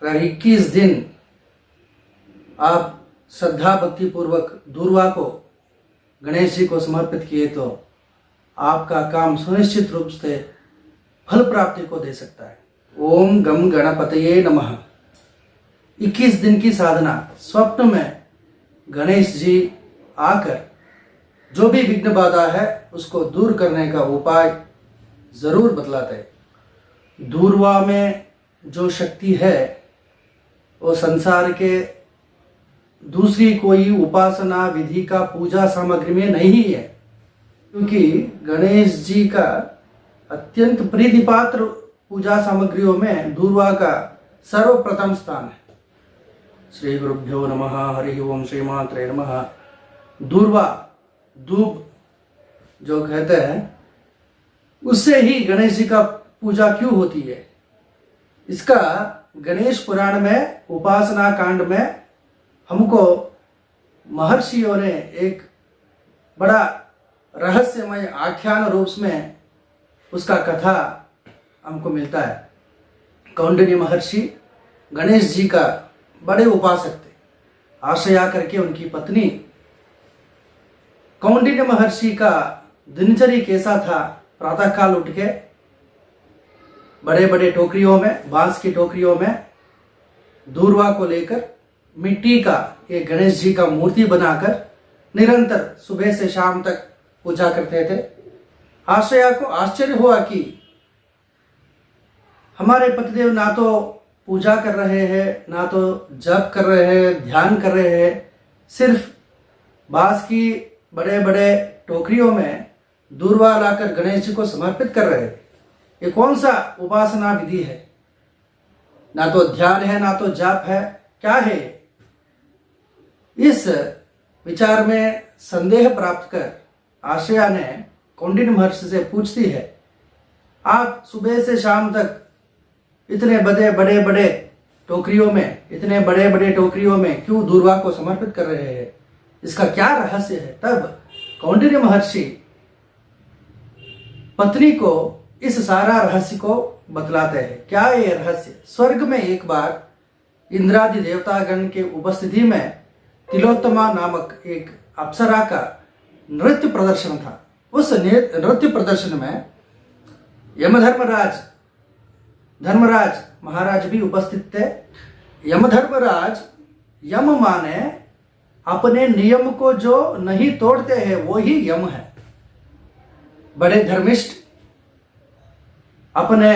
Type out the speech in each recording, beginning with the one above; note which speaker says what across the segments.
Speaker 1: अगर 21 दिन आप श्रद्धा भक्ति पूर्वक दूर्वा को गणेश जी को समर्पित किए तो आपका काम सुनिश्चित रूप से फल प्राप्ति को दे सकता है। ओम गम गणपतये नमः। 21 दिन की साधना। स्वप्न में गणेश जी आकर जो भी विघ्न बाधा है उसको दूर करने का उपाय जरूर बतलाते हैं। दूर्वा में जो शक्ति है वो संसार के दूसरी कोई उपासना विधि का पूजा सामग्री में नहीं है, क्योंकि गणेश जी का अत्यंत प्रीति पात्र पूजा सामग्रियों में दूर्वा का सर्वप्रथम स्थान है। श्री गुरुभ्यो नमः। हरि ओम। श्री मात्रे नमः। दूर्वा दूब जो कहते हैं उससे ही गणेश जी का पूजा क्यों होती है? इसका गणेश पुराण में उपासना कांड में हमको महर्षियों ने एक बड़ा रहस्यमय आख्यान रूप में उसका कथा हमको मिलता है। कौंडिन्य महर्षि गणेश जी का बड़े उपासक थे। आशया करके उनकी पत्नी कौंडिन्य महर्षि का दिनचर्या कैसा था? प्रातः काल उठ के बड़े बड़े टोकरियों में, बांस की टोकरियों में दूर्वा को लेकर मिट्टी का एक गणेश जी का मूर्ति बनाकर निरंतर सुबह से शाम तक पूजा करते थे। आशया को आश्चर्य हुआ कि हमारे पतिदेव ना तो पूजा कर रहे हैं, ना तो जप कर रहे हैं, ध्यान कर रहे हैं, सिर्फ बांस की बड़े बड़े टोकरियों में दूर्वा लाकर गणेश जी को समर्पित कर रहे हैं। ये कौन सा उपासना विधि है? ना तो ध्यान है, ना तो जाप है, क्या है? इस विचार में संदेह प्राप्त कर आशया ने कौंडिन्य महर्षि से पूछती है, आप सुबह से शाम तक इतने बड़े बड़े टोकरियों में, इतने बड़े बड़े टोकरियों में क्यों दूर्वा को समर्पित कर रहे हैं? इसका क्या रहस्य है? तब कौंडिन्य महर्षि पत्नी को इस सारा रहस्य को बतलाते हैं। क्या है ये रहस्य? स्वर्ग में एक बार इंद्रादि देवतागण के उपस्थिति में तिलोत्तमा नामक एक अप्सरा का नृत्य प्रदर्शन था। उस नृत्य प्रदर्शन में धर्मराज महाराज भी उपस्थित थे। यमधर्मराज, यम माने अपने नियम को जो नहीं तोड़ते हैं वो ही यम है। बड़े धर्मिष्ठ, अपने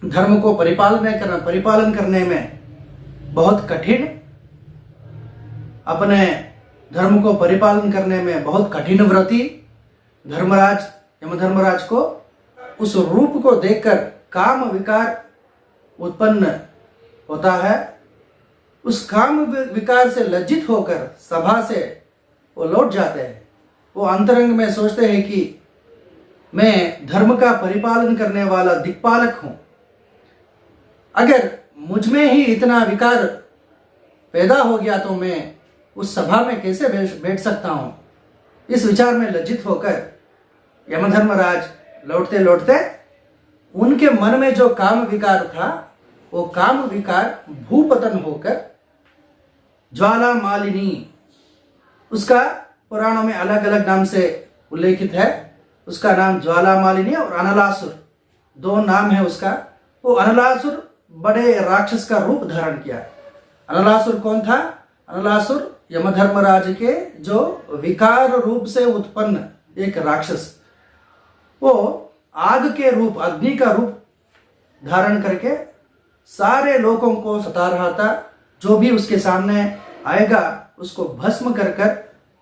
Speaker 1: धर्म को परिपालन करने में बहुत कठिन, अपने धर्म को परिपालन करने में बहुत कठिन व्रती धर्मराज, यमधर्मराज को उस रूप को देखकर काम विकार उत्पन्न होता है। उस काम विकार से लज्जित होकर सभा से वो लौट जाते हैं। वो अंतरंग में सोचते हैं कि मैं धर्म का परिपालन करने वाला दिक्पालक हूं, अगर मुझ में ही इतना विकार पैदा हो गया तो मैं उस सभा में कैसे बैठ सकता हूं? इस विचार में लज्जित होकर यमधर्मराज लौटते लौटते उनके मन में जो काम विकार था वो काम विकार भूपतन होकर ज्वाला मालिनी, उसका पुराणों में अलग अलग नाम से उल्लेखित है। उसका नाम ज्वाला मालिनी और अनलासुर, दो नाम है उसका। वो अनलासुर बड़े राक्षस का रूप धारण किया। अनलासुर कौन था? अनलासुर यमधर्मराज के जो विकार रूप से उत्पन्न एक राक्षस, वो आग के रूप, अग्नि का रूप धारण करके सारे लोगों को सता रहा था। जो भी उसके सामने आएगा उसको भस्म कर कर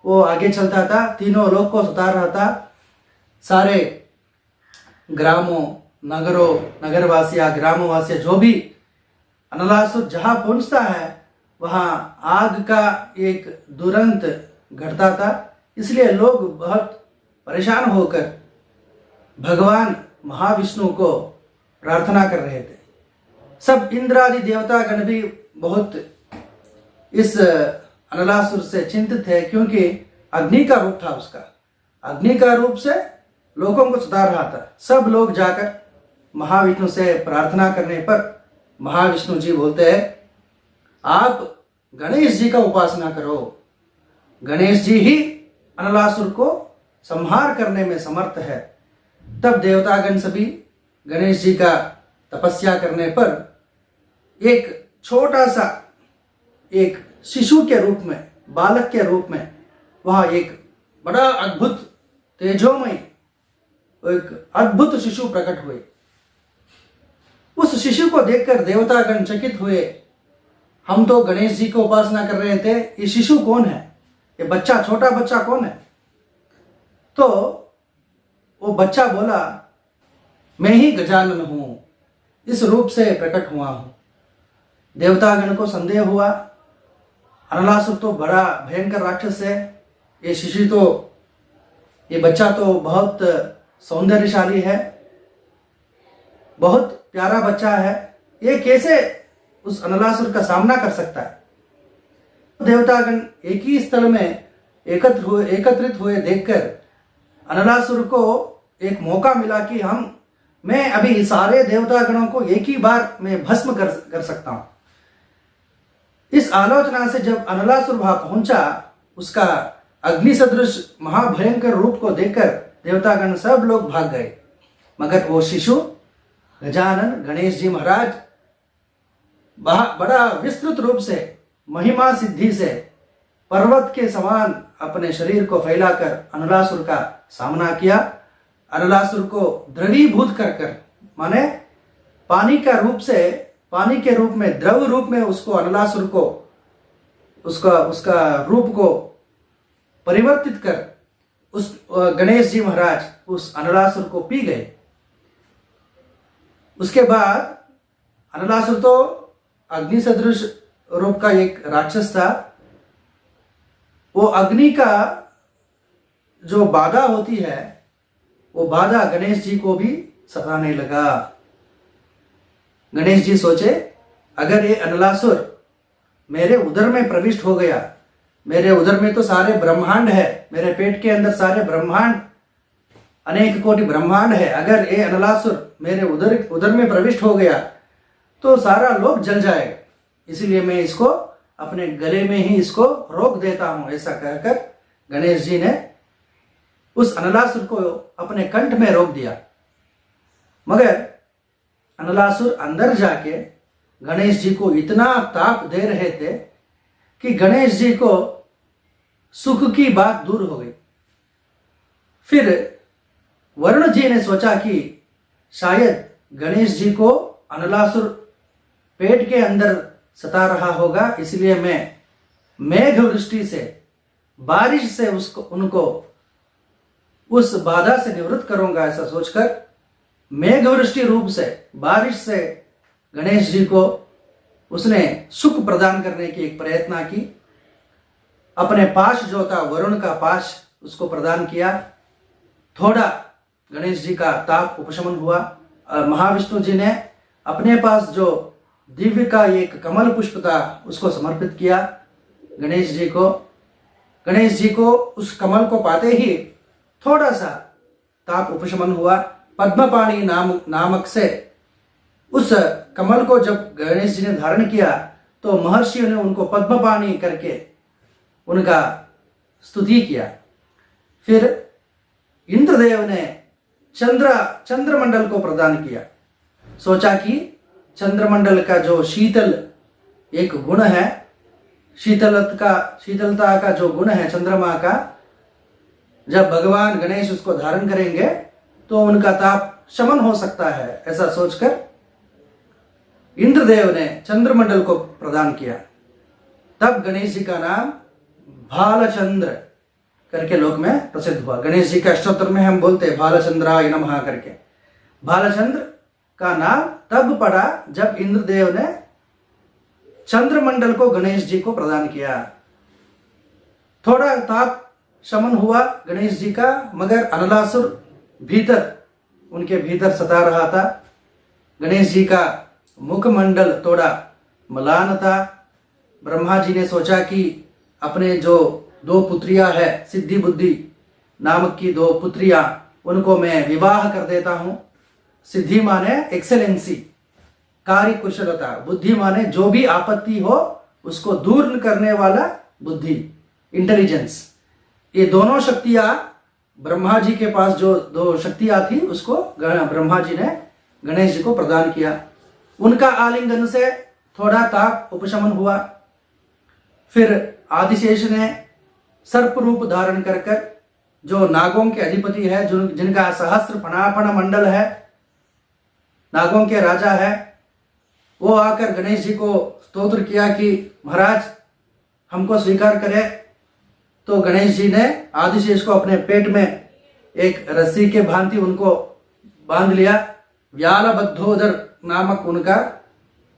Speaker 1: वो आगे चलता था, तीनों लोग को सता रहा था। सारे ग्रामों, नगरों, नगरवासिया, ग्रामवासिया, जो भी अनलासुर जहां पहुंचता है वहां आग का एक दुरंत घटता था। इसलिए लोग बहुत परेशान होकर भगवान महाविष्णु को प्रार्थना कर रहे थे। सब इंद्रादि देवतागण भी बहुत इस अनलासुर से चिंतित थे, क्योंकि अग्नि का रूप था उसका। अग्नि का रूप से लोगों को सता रहा था। सब लोग जाकर महाविष्णु से प्रार्थना करने पर महाविष्णु जी बोलते हैं, आप गणेश जी का उपासना करो, गणेश जी ही अनलासुर को संहार करने में समर्थ है। तब देवतागण सभी गणेश जी का तपस्या करने पर एक छोटा सा एक शिशु के रूप में, बालक के रूप में वह एक बड़ा अद्भुत तेजोमय एक अद्भुत शिशु प्रकट हुए। उस शिशु को देखकर देवतागण चकित हुए, हम तो गणेश जी को उपासना कर रहे थे, ये शिशु कौन है, ये बच्चा, छोटा बच्चा कौन है? तो वो बच्चा बोला, मैं ही गजानन हूं, इस रूप से प्रकट हुआ हूं। देवतागण को संदेह हुआ, अनलासुर तो बड़ा भयंकर राक्षस है, ये शिशु तो, ये बच्चा तो बहुत सौंदर्यशाली है, बहुत प्यारा बच्चा है, ये कैसे उस अनलासुर का सामना कर सकता है? देवतागण एक ही स्थल में एकत्रित हुए देखकर अनलासुर को एक मौका मिला कि मैं अभी सारे देवतागणों को एक ही बार में भस्म कर सकता हूं। इस आलोचना से जब अनलासुर वहां पहुंचा, उसका अग्नि सदृश महाभयंकर रूप को देखकर देवतागण सब लोग भाग गए, मगर वो शिशु गजानन गणेश जी महाराज बड़ा विस्तृत रूप से, महिमा सिद्धि से पर्वत के समान अपने शरीर को फैलाकर अनलासुर का सामना किया। अनलासुर को द्रवीभूत कर माने पानी के रूप में, द्रव रूप में उसको, अनलासुर को, उसका रूप को परिवर्तित कर उस गणेश जी महाराज उस अनलासुर को पी गए। उसके बाद अनलासुर तो अग्नि सदृश रूप का एक राक्षस था, वो अग्नि का जो बाधा होती है, वो बाधा गणेश जी को भी सताने लगा। गणेश जी सोचे, अगर ये अनलासुर मेरे उदर में प्रविष्ट हो गया, मेरे उदर में तो सारे ब्रह्मांड है, मेरे पेट के अंदर सारे ब्रह्मांड, अनेक कोटि ब्रह्मांड है, अगर ये अनलासुर मेरे उदर में प्रविष्ट हो गया तो सारा लोक जल जाएगा, इसलिए मैं इसको अपने गले में ही इसको रोक देता हूं। ऐसा कहकर गणेश जी ने उस अनलासुर को अपने कंठ में रोक दिया। मगर अनलासुर अंदर जाके गणेश जी को इतना ताप दे रहे थे कि गणेश जी को सुख की बात दूर हो गई। फिर वरुण जी ने सोचा कि शायद गणेश जी को अनलासुर पेट के अंदर सता रहा होगा, इसलिए मैं मेघ वृष्टि से, बारिश से उनको उस बाधा से निवृत्त करूंगा। ऐसा सोचकर मेघ वृष्टि रूप से, बारिश से गणेश जी को उसने सुख प्रदान करने की एक प्रयत्न की। अपने पाश जो था, वरुण का पाश, उसको प्रदान किया। थोड़ा गणेश जी का ताप उपशमन हुआ। महाविष्णु जी ने अपने पास जो दिव्य का एक कमल पुष्प था, उसको समर्पित किया गणेश जी को। गणेश जी को उस कमल को पाते ही थोड़ा सा ताप उपशमन हुआ। पद्मपाणि नामक से उस कमल को जब गणेश जी ने धारण किया तो महर्षियों ने उनको पद्मपाणि करके उनका स्तुति किया। फिर इंद्रदेव ने चंद्रमंडल को प्रदान किया। सोचा कि चंद्रमंडल का जो शीतल एक गुण है, शीतलता का जो गुण है चंद्रमा का, जब भगवान गणेश उसको धारण करेंगे तो उनका ताप शमन हो सकता है। ऐसा सोचकर इंद्रदेव ने चंद्रमंडल को प्रदान किया। तब गणेश जी का नाम भालचंद्र करके लोक में प्रसिद्ध हुआ। गणेश जी के अष्टोत्तर में हम बोलते हैं भालचंद्राय नमः करके। भालचंद्र का नाम तब पड़ा जब इंद्रदेव ने चंद्रमंडल को गणेश जी को प्रदान किया। थोड़ा ताप शमन हुआ गणेश जी का, मगर अनलासुर उनके भीतर सता रहा था। गणेश जी का मुखमंडल थोड़ा मलान था। ब्रह्मा जी ने सोचा कि अपने जो 2 पुत्रियां है, सिद्धि बुद्धि नामक की 2 पुत्रियां, उनको मैं विवाह कर देता हूं। सिद्धि माने एक्सेलेंसी, कार्य कुशलता, बुद्धि माने जो भी आपत्ति हो उसको दूर करने वाला बुद्धि, इंटेलिजेंस। ये दोनों शक्तियां ब्रह्मा जी के पास जो दो शक्तियां थी उसको ब्रह्मा जी ने गणेश जी को प्रदान किया। उनका आलिंगन से थोड़ा ताप उपशमन हुआ। फिर आदिशेष ने सर्प रूप धारण कर कर, जो नागों के अधिपति है, जिनका सहस्त्र फणाफण मंडल है, नागों के राजा है, वो आकर गणेश जी को स्तोत्र किया कि महाराज हमको स्वीकार करें। तो गणेश जी ने आदिशेष को अपने पेट में एक रस्सी के भांति उनको बांध लिया। व्यालबद्धोदर नामक उनका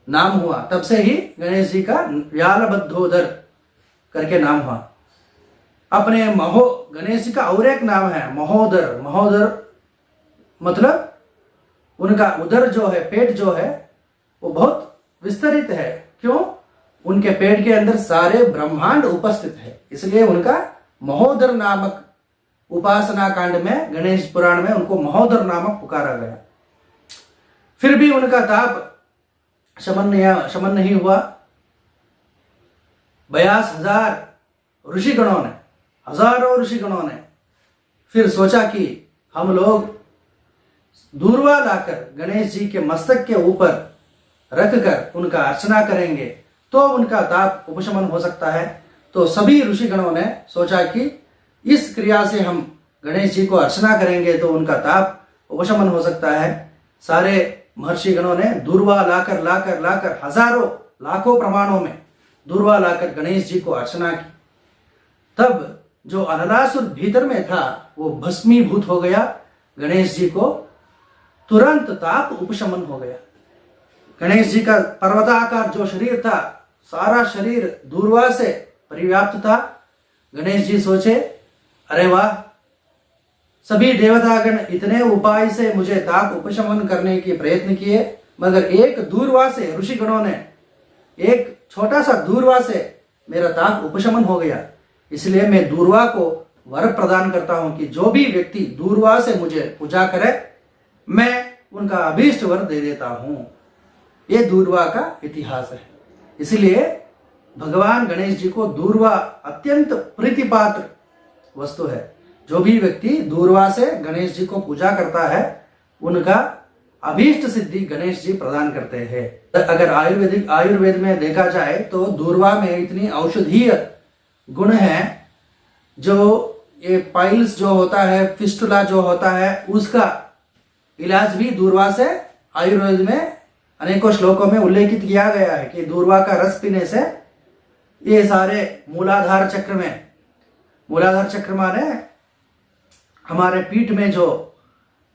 Speaker 1: नाम हुआ। तब से ही गणेश जी का व्यालबद्धोदर करके नाम हुआ। अपने गणेश जी का और एक नाम है महोदर। महोदर मतलब उनका उदर जो है, पेट जो है, वो बहुत विस्तरित है। क्यों? उनके पेट के अंदर सारे ब्रह्मांड उपस्थित है, इसलिए उनका महोदर नामक उपासना कांड में, गणेश पुराण में उनको महोदर नामक पुकारा गया। फिर भी उनका ताप शमन नहीं हुआ। 82,000 ऋषिगणों ने, हजारों ऋषिगणों ने फिर सोचा कि हम लोग दूर्वा लाकर गणेश जी के मस्तक के ऊपर रखकर उनका अर्चना करेंगे तो उनका ताप उपशमन हो सकता है। तो सभी ऋषिगणों ने सोचा कि इस क्रिया से हम गणेश जी को अर्चना करेंगे तो उनका ताप उपशमन हो सकता है। सारे महर्षिगणों ने दूर्वा लाकर हजारों लाखों प्रमाणों में दूर्वा लाकर गणेश जी को अर्चना की। तब जो अनलासुर भीतर में था वो भस्मीभूत हो गया। गणेश जी को तुरंत ताप उपशमन हो गया। गणेश जी का पर्वताकार जो शरीर था, सारा शरीर दूर्वा से परिव्याप्त था। गणेश जी सोचे, अरे वाह, सभी देवतागण इतने उपाय से मुझे ताप उपशमन करने के प्रयत्न किए, मगर एक दूर्वा से, ऋषिगणों ने एक छोटा सा दूर्वा से मेरा ताप उपशमन हो गया। इसलिए मैं दूर्वा को वर प्रदान करता हूं कि जो भी व्यक्ति दूर्वा से मुझे पूजा करे, मैं उनका अभीष्ट वर दे देता हूं। ये दूर्वा का इतिहास है। इसलिए भगवान गणेश जी को दूर्वा अत्यंत प्रीतिपात्र वस्तु है। जो भी व्यक्ति दूर्वा से गणेश जी को पूजा करता है, उनका अभीष्ट सिद्धि गणेश जी प्रदान करते हैं। अगर आयुर्वेद में देखा जाए तो दूर्वा में इतनी औषधीय गुण है। जो ये पाइल्स जो होता है, फिस्टुला जो होता है, उसका इलाज भी दूर्वा से आयुर्वेद में अनेकों श्लोकों में उल्लेखित किया गया है कि दूर्वा का रस पीने से ये सारे मूलाधार चक्र में, मूलाधार चक्र माने हमारे पीठ में जो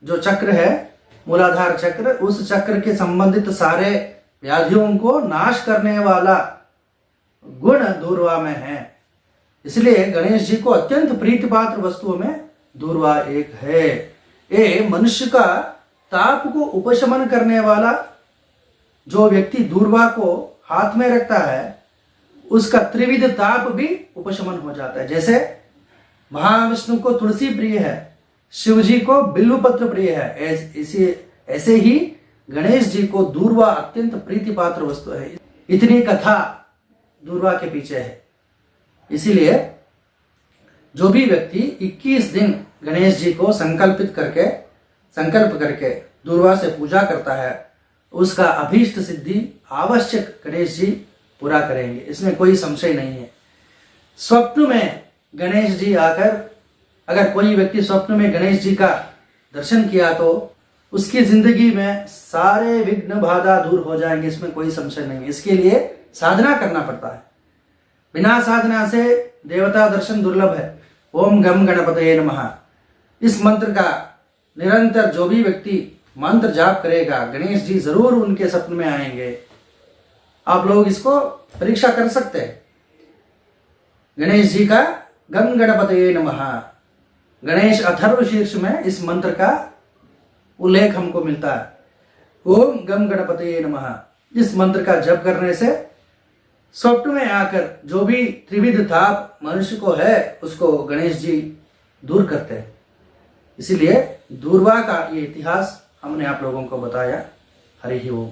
Speaker 1: चक्र है, मूलाधार चक्र, उस चक्र के संबंधित सारे व्याधियों को नाश करने वाला गुण दूर्वा में है। इसलिए गणेश जी को अत्यंत प्रीतिपात्र वस्तुओं में दूर्वा एक है। ये मनुष्य का ताप को उपशमन करने वाला जो व्यक्ति दूर्वा को हाथ में रखता है, उसका त्रिविध ताप भी उपशमन हो जाता है। जैसे महाविष्णु को तुलसी प्रिय है, शिव जी को बिल्व पत्र प्रिय है, ऐसे ही गणेश जी को दूर्वा अत्यंत प्रीतिपात्र वस्तु है। इतनी कथा दूर्वा के पीछे है। इसीलिए जो भी व्यक्ति 21 दिन गणेश जी को संकल्प करके दूर्वा से पूजा करता है, उसका अभीष्ट सिद्धि आवश्यक गणेश जी पूरा करेंगे, इसमें कोई संशय नहीं है। स्वप्न में गणेश जी आकर, अगर कोई व्यक्ति स्वप्न में गणेश जी का दर्शन किया तो उसकी जिंदगी में सारे विघ्न बाधा दूर हो जाएंगे, इसमें कोई संशय नहीं है। इसके लिए साधना करना पड़ता है। बिना साधना से देवता दर्शन दुर्लभ है। ओम गम गणपतये नमः, इस मंत्र का निरंतर जो भी व्यक्ति मंत्र जाप करेगा, गणेश जी जरूर उनके सपने में आएंगे। आप लोग इसको परीक्षा कर सकते हैं। गणेश जी का गम गणपतये नमः, गणेश अथर्व शीर्ष में इस मंत्र का उल्लेख हमको मिलता है। ओम गम गणपतये नमः, इस मंत्र का जप करने से स्वप्न में आकर जो भी त्रिविध ताप मनुष्य को है, उसको गणेश जी दूर करते हैं। इसीलिए दूर्वा का ये इतिहास हमने आप लोगों को बताया। हरि ओम।